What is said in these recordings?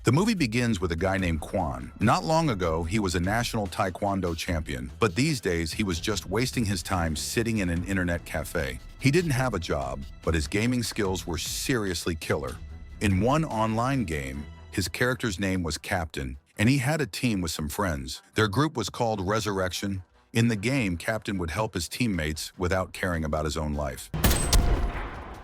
The movie begins with a guy named Quan. Not long ago, he was a national taekwondo champion, but these days he was just wasting his time sitting in an internet cafe. He didn't have a job, but his gaming skills were seriously killer. In one online game, his character's name was Captain, and he had a team with some friends. Their group was called Resurrection. In the game, Captain would help his teammates without caring about his own life.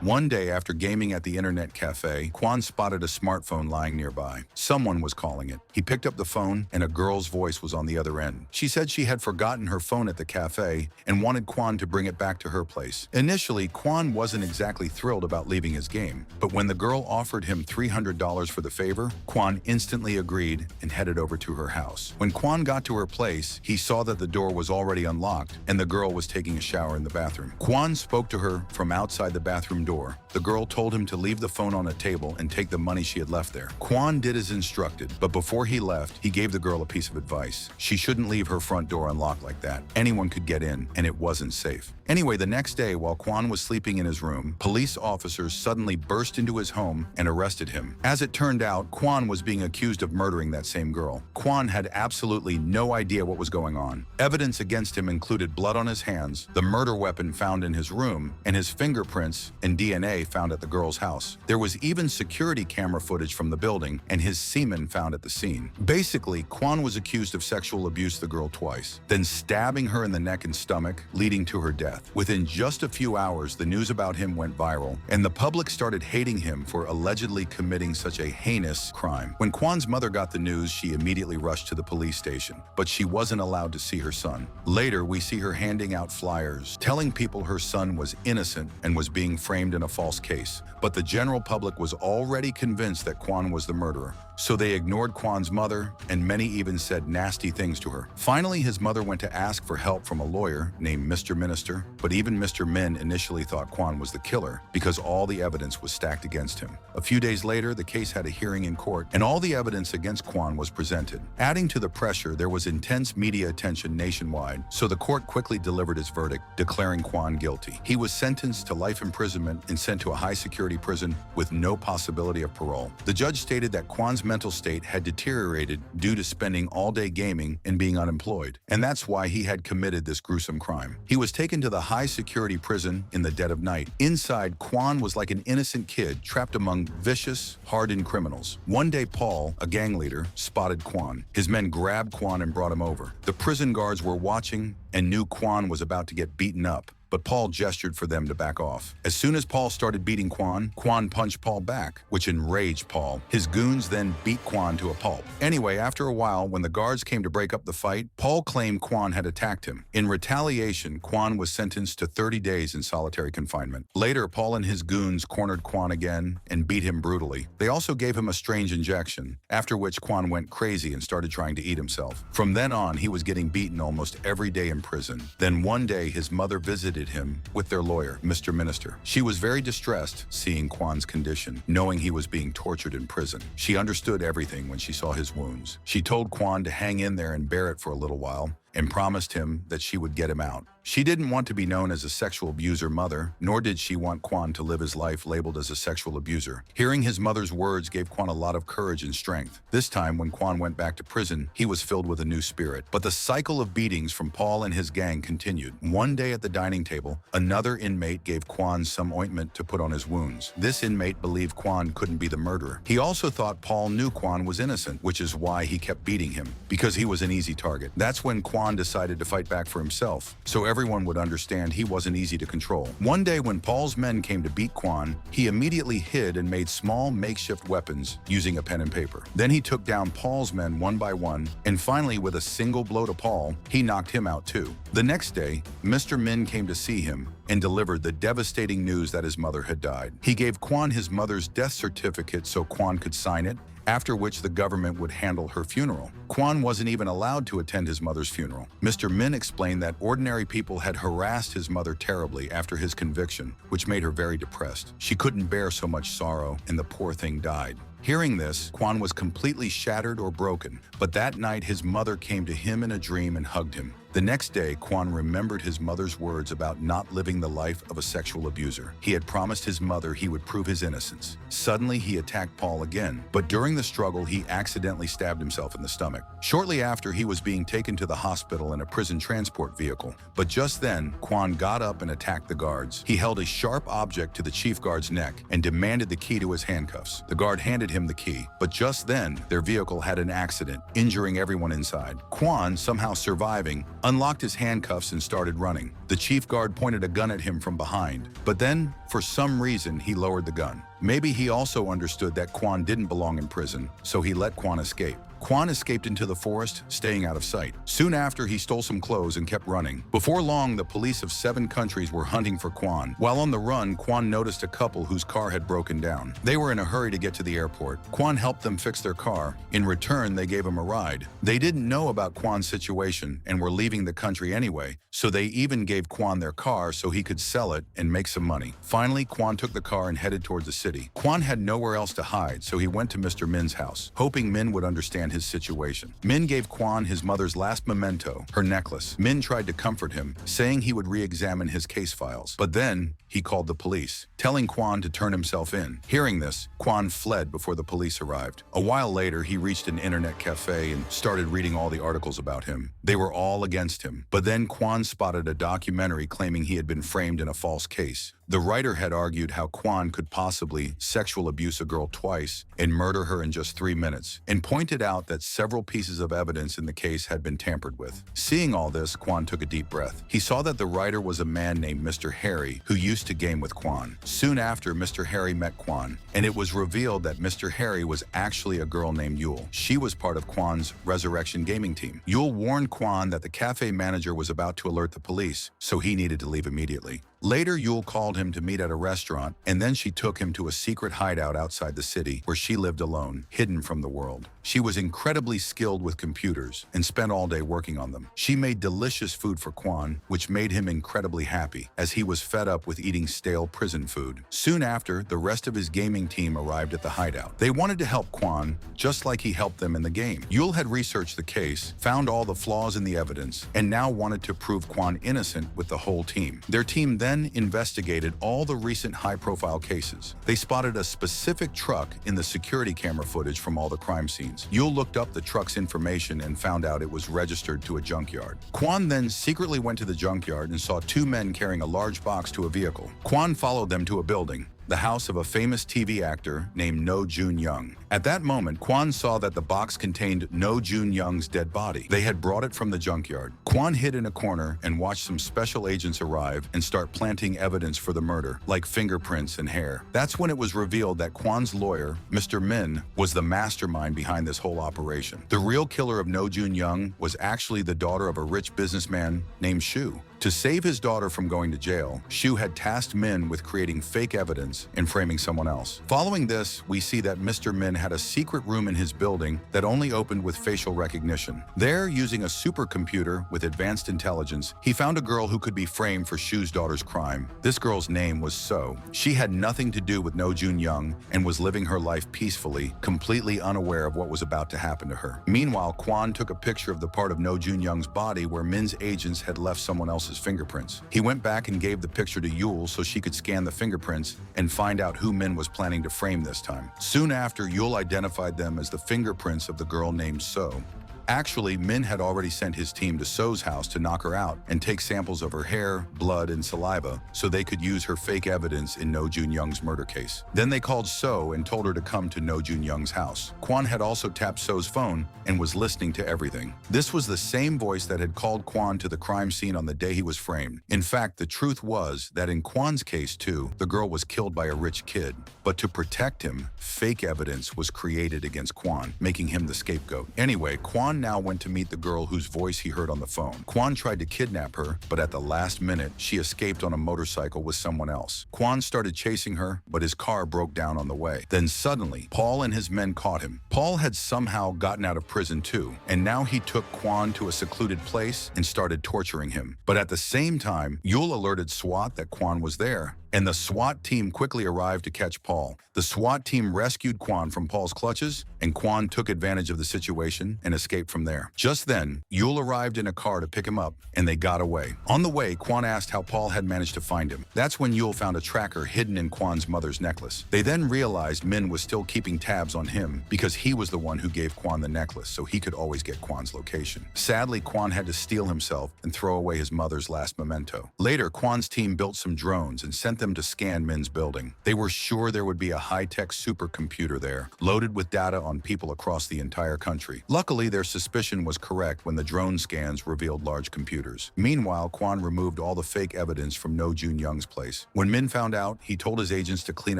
One day after gaming at the internet cafe, Quan spotted a smartphone lying nearby. Someone was calling it. He picked up the phone and a girl's voice was on the other end. She said she had forgotten her phone at the cafe and wanted Quan to bring it back to her place. Initially, Quan wasn't exactly thrilled about leaving his game, but when the girl offered him $300 for the favor, Quan instantly agreed and headed over to her house. When Quan got to her place, he saw that the door was already unlocked and the girl was taking a shower in the bathroom. Quan spoke to her from outside the bathroom door. The girl told him to leave the phone on a table and take the money she had left there. Quan did as instructed, but before he left, he gave the girl a piece of advice. She shouldn't leave her front door unlocked like that. Anyone could get in, and it wasn't safe. Anyway, the next day, while Quan was sleeping in his room, police officers suddenly burst into his home and arrested him. As it turned out, Quan was being accused of murdering that same girl. Quan had absolutely no idea what was going on. Evidence against him included blood on his hands, the murder weapon found in his room, and his fingerprints and DNA found at the girl's house. There was even security camera footage from the building and his semen found at the scene. Basically, Quan was accused of sexual abuse of the girl twice, then stabbing her in the neck and stomach, leading to her death. Within just a few hours, the news about him went viral, and the public started hating him for allegedly committing such a heinous crime. When Quan's mother got the news, she immediately rushed to the police station, but she wasn't allowed to see her son. Later, we see her handing out flyers, telling people her son was innocent and was being framed in a false case. But the general public was already convinced that Quan was the murderer, so they ignored Quan's mother, and many even said nasty things to her. Finally, his mother went to ask for help from a lawyer named Mr. Minister, but even Mr. Min initially thought Quan was the killer because all the evidence was stacked against him. A few days later, the case had a hearing in court, and all the evidence against Quan was presented. Adding to the pressure, there was intense media attention nationwide, so the court quickly delivered its verdict, declaring Quan guilty. He was sentenced to life imprisonment and sent to a high-security prison with no possibility of parole. The judge stated that Quan's mental state had deteriorated due to spending all day gaming and being unemployed, and that's why he had committed this gruesome crime. He was taken to the high-security prison in the dead of night. Inside, Quan was like an innocent kid trapped among vicious, hardened criminals. One day, Paul, a gang leader, spotted Quan. His men grabbed Quan and brought him over. The prison guards were watching and knew Quan was about to get beaten up, but Paul gestured for them to back off. As soon as Paul started beating Quan punched Paul back, which enraged Paul. His goons then beat Quan to a pulp. Anyway, after a while, when the guards came to break up the fight, Paul claimed Quan had attacked him. In retaliation, Quan was sentenced to 30 days in solitary confinement. Later, Paul and his goons cornered Quan again and beat him brutally. They also gave him a strange injection, after which Quan went crazy and started trying to eat himself. From then on, he was getting beaten almost every day in prison. Then one day, his mother visited him with their lawyer, Mr. Minister. She was very distressed seeing Quan's condition, knowing he was being tortured in prison. She understood everything when she saw his wounds. She told Quan to hang in there and bear it for a little while, and promised him that she would get him out. She didn't want to be known as a sexual abuser mother, nor did she want Quan to live his life labeled as a sexual abuser. Hearing his mother's words gave Quan a lot of courage and strength. This time, when Quan went back to prison, he was filled with a new spirit. But the cycle of beatings from Paul and his gang continued. One day at the dining table, another inmate gave Quan some ointment to put on his wounds. This inmate believed Quan couldn't be the murderer. He also thought Paul knew Quan was innocent, which is why he kept beating him, because he was an easy target. That's when Quan decided to fight back for himself, so everyone would understand he wasn't easy to control. One day when Paul's men came to beat Quan, he immediately hid and made small makeshift weapons using a pen and paper. Then he took down Paul's men one by one, and finally with a single blow to Paul, he knocked him out too. The next day, Mr. Min came to see him and delivered the devastating news that his mother had died. He gave Quan his mother's death certificate so Quan could sign it, after which the government would handle her funeral. Quan wasn't even allowed to attend his mother's funeral. Mr. Min explained that ordinary people had harassed his mother terribly after his conviction, which made her very depressed. She couldn't bear so much sorrow, and the poor thing died. Hearing this, Quan was completely shattered or broken, but that night his mother came to him in a dream and hugged him. The next day, Quan remembered his mother's words about not living the life of a sexual abuser. He had promised his mother he would prove his innocence. Suddenly, he attacked Paul again, but during the struggle, he accidentally stabbed himself in the stomach. Shortly after, he was being taken to the hospital in a prison transport vehicle. But just then, Quan got up and attacked the guards. He held a sharp object to the chief guard's neck and demanded the key to his handcuffs. The guard handed him the key, but just then, their vehicle had an accident, injuring everyone inside. Quan, somehow surviving, unlocked his handcuffs and started running. The chief guard pointed a gun at him from behind, but then, for some reason, he lowered the gun. Maybe he also understood that Quan didn't belong in prison, so he let Quan escape. Quan escaped into the forest, staying out of sight. Soon after, he stole some clothes and kept running. Before long, the police of 7 countries were hunting for Quan. While on the run, Quan noticed a couple whose car had broken down. They were in a hurry to get to the airport. Quan helped them fix their car. In return, they gave him a ride. They didn't know about Quan's situation and were leaving the country anyway, so they even gave Quan their car so he could sell it and make some money. Finally, Quan took the car and headed towards the city. Quan had nowhere else to hide, so he went to Mr. Min's house, hoping Min would understand his situation. Min gave Quan his mother's last memento, her necklace. Min tried to comfort him, saying he would re-examine his case files. But then, he called the police, telling Quan to turn himself in. Hearing this, Quan fled before the police arrived. A while later, he reached an internet cafe and started reading all the articles about him. They were all against him. But then Quan spotted a documentary claiming he had been framed in a false case. The writer had argued how Quan could possibly sexual abuse a girl twice and murder her in just 3 minutes, and pointed out that several pieces of evidence in the case had been tampered with. Seeing all this, Quan took a deep breath. He saw that the writer was a man named Mr. Harry, who used to game with Quan. Soon after, Mr. Harry met Quan, and it was revealed that Mr. Harry was actually a girl named Yule. She was part of Quan's Resurrection gaming team. Yule warned Quan that the cafe manager was about to alert the police, so he needed to leave immediately. Later, Yule called him to meet at a restaurant, and then she took him to a secret hideout outside the city where she lived alone, hidden from the world. She was incredibly skilled with computers and spent all day working on them. She made delicious food for Quan, which made him incredibly happy, as he was fed up with eating stale prison food. Soon after, the rest of his gaming team arrived at the hideout. They wanted to help Quan, just like he helped them in the game. Yule had researched the case, found all the flaws in the evidence, and now wanted to prove Quan innocent with the whole team. Their team then investigated all the recent high-profile cases. They spotted a specific truck in the security camera footage from all the crime scenes. Yule looked up the truck's information and found out it was registered to a junkyard. Quan then secretly went to the junkyard and saw 2 men carrying a large box to a vehicle. Quan followed them to a building, the house of a famous TV actor named No Jun Young. At that moment, Quan saw that the box contained No Jun Young's dead body. They had brought it from the junkyard. Quan hid in a corner and watched some special agents arrive and start planting evidence for the murder, like fingerprints and hair. That's when it was revealed that Quan's lawyer, Mr. Min, was the mastermind behind this whole operation. The real killer of No Jun Young was actually the daughter of a rich businessman named Shu. To save his daughter from going to jail, Shu had tasked Min with creating fake evidence and framing someone else. Following this, we see that Mr. Min had a secret room in his building that only opened with facial recognition. There, using a supercomputer with advanced intelligence, he found a girl who could be framed for Shu's daughter's crime. This girl's name was So. She had nothing to do with No Jun Young and was living her life peacefully, completely unaware of what was about to happen to her. Meanwhile, Quan took a picture of the part of No Jun Young's body where Min's agents had left someone else's fingerprints. He went back and gave the picture to Yule so she could scan the fingerprints and find out who Min was planning to frame this time. Soon after, Yule identified them as the fingerprints of the girl named So. Actually, Min had already sent his team to So's house to knock her out and take samples of her hair, blood, and saliva so they could use her fake evidence in No Jun Young's murder case. Then they called So and told her to come to No Jun Young's house. Quan had also tapped So's phone and was listening to everything. This was the same voice that had called Quan to the crime scene on the day he was framed. In fact, the truth was that in Quan's case too, the girl was killed by a rich kid. But to protect him, fake evidence was created against Quan, making him the scapegoat. Anyway, Quan now went to meet the girl whose voice he heard on the phone. Quan tried to kidnap her, but at the last minute, she escaped on a motorcycle with someone else. Quan started chasing her, but his car broke down on the way. Then suddenly, Paul and his men caught him. Paul had somehow gotten out of prison too, and now he took Quan to a secluded place and started torturing him. But at the same time, Yule alerted SWAT that Quan was there, and the SWAT team quickly arrived to catch Paul. The SWAT team rescued Quan from Paul's clutches, and Quan took advantage of the situation and escaped from there. Just then, Yul arrived in a car to pick him up, and they got away. On the way, Quan asked how Paul had managed to find him. That's when Yul found a tracker hidden in Quan's mother's necklace. They then realized Min was still keeping tabs on him because he was the one who gave Quan the necklace, so he could always get Quan's location. Sadly, Quan had to steel himself and throw away his mother's last memento. Later, Quan's team built some drones and sent them to scan Min's building. They were sure there would be a high-tech supercomputer there, loaded with data on people across the entire country. Luckily, their suspicion was correct when the drone scans revealed large computers. Meanwhile, Quan removed all the fake evidence from No Jun Young's place. When Min found out, he told his agents to clean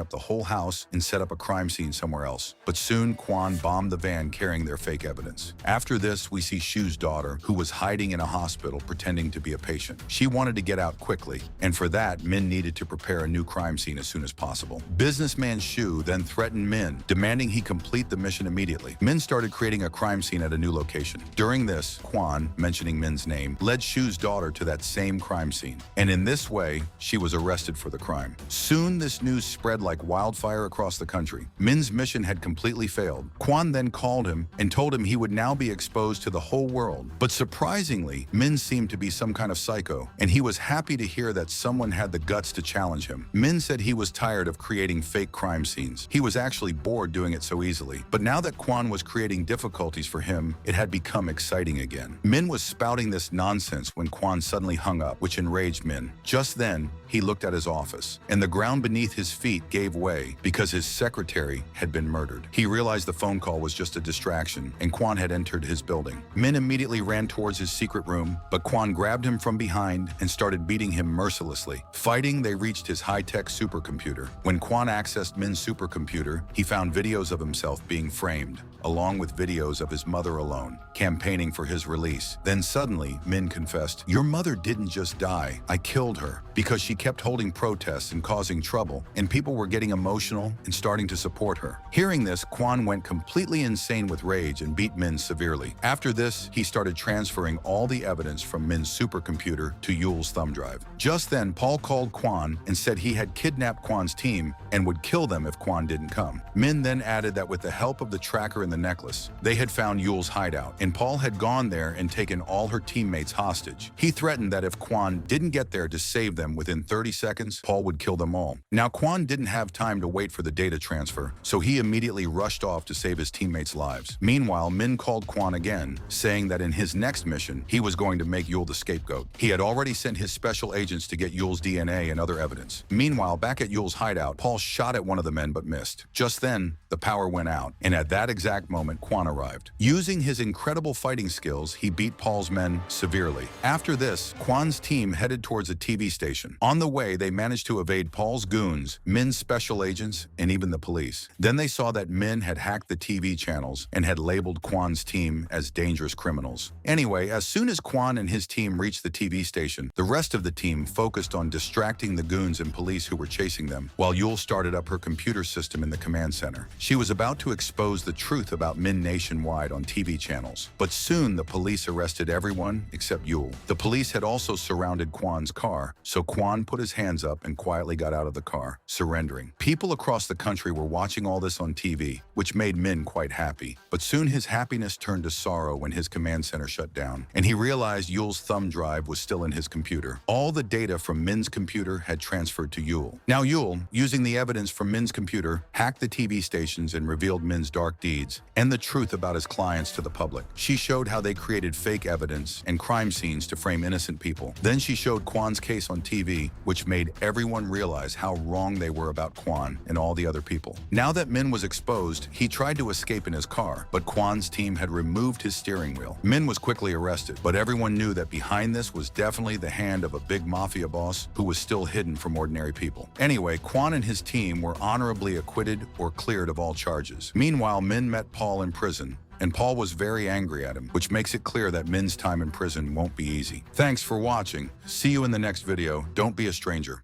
up the whole house and set up a crime scene somewhere else. But soon, Quan bombed the van carrying their fake evidence. After this, we see Shu's daughter, who was hiding in a hospital pretending to be a patient. She wanted to get out quickly, and for that, Min needed to prepare a new crime scene as soon as possible. Businessman Shu then threatened Min, demanding he complete the mission immediately. Min started creating a crime scene at a new location. During this, Quan, mentioning Min's name, led Shu's daughter to that same crime scene, and in this way, she was arrested for the crime. Soon, this news spread like wildfire across the country. Min's mission had completely failed. Quan then called him and told him he would now be exposed to the whole world. But surprisingly, Min seemed to be some kind of psycho, and he was happy to hear that someone had the guts to challenge him. Min said he was tired of creating fake crime scenes. He was actually bored doing it so easily. But now that Quan was creating difficulties for him, it had become exciting again. Min was spouting this nonsense when Quan suddenly hung up, which enraged Min. Just then, he looked at his office, and the ground beneath his feet gave way because his secretary had been murdered. He realized the phone call was just a distraction, and Quan had entered his building. Min immediately ran towards his secret room, but Quan grabbed him from behind and started beating him mercilessly. Fighting, they reached his high-tech supercomputer. When Quan accessed Min's supercomputer, he found videos of himself being framed, along with videos of his mother alone, campaigning for his release. Then suddenly, Min confessed, "Your mother didn't just die. I killed her because she kept holding protests and causing trouble, and people were getting emotional and starting to support her." Hearing this, Quan went completely insane with rage and beat Min severely. After this, he started transferring all the evidence from Min's supercomputer to Yul's thumb drive. Just then, Paul called Quan and said he had kidnapped Quan's team and would kill them if Quan didn't come. Min then added that with the help of the tracker in the necklace, they had found Yul's hideout, and Paul had gone there and taken all her teammates hostage. He threatened that if Quan didn't get there to save them within 30 seconds, Paul would kill them all. Now, Quan didn't have time to wait for the data transfer, so he immediately rushed off to save his teammates' lives. Meanwhile, Min called Quan again, saying that in his next mission, he was going to make Yul the scapegoat. He had already sent his special agents to get Yul's DNA and other evidence. Meanwhile, back at Yul's hideout, Paul shot at one of the men but missed. Just then, the power went out, and at that exact moment, Quan arrived. Using his incredible fighting skills, he beat Paul's men severely. After this, Quan's team headed towards a TV station. On the way, they managed to evade Paul's goons, Min's special agents, and even the police. Then they saw that Min had hacked the TV channels and had labeled Quan's team as dangerous criminals. Anyway, as soon as Quan and his team reached the TV station, the rest of the team focused on distracting the goons and police who were chasing them, while Yul started up her computer system in the command center. She was about to expose the truth about Min nationwide on TV channels. But soon, the police arrested everyone except Yul. The police had also surrounded Quan's car, so Quan put his hands up and quietly got out of the car, surrendering. People across the country were watching all this on TV, which made Min quite happy. But soon his happiness turned to sorrow when his command center shut down, and he realized Yul's thumb drive was still in his computer. All the data from Min's computer had transferred to Yul. Now Yul, using the evidence from Min's computer, hacked the TV stations and revealed Min's dark deeds and the truth about his clients to the public. She showed how they created fake evidence and crime scenes to frame innocent people. Then she showed Quan's case on TV, which made everyone realize how wrong they were about Quan and all the other people. Now that Min was exposed, he tried to escape in his car, but Quan's team had removed his steering wheel. Min was quickly arrested, but everyone knew that behind this was definitely the hand of a big mafia boss who was still hidden from ordinary people. Anyway, Quan and his team were honorably acquitted or cleared of all charges. Meanwhile, Min met Paul in prison, and Paul was very angry at him, which makes it clear that Min's time in prison won't be easy. Thanks for watching. See you in the next video. Don't be a stranger.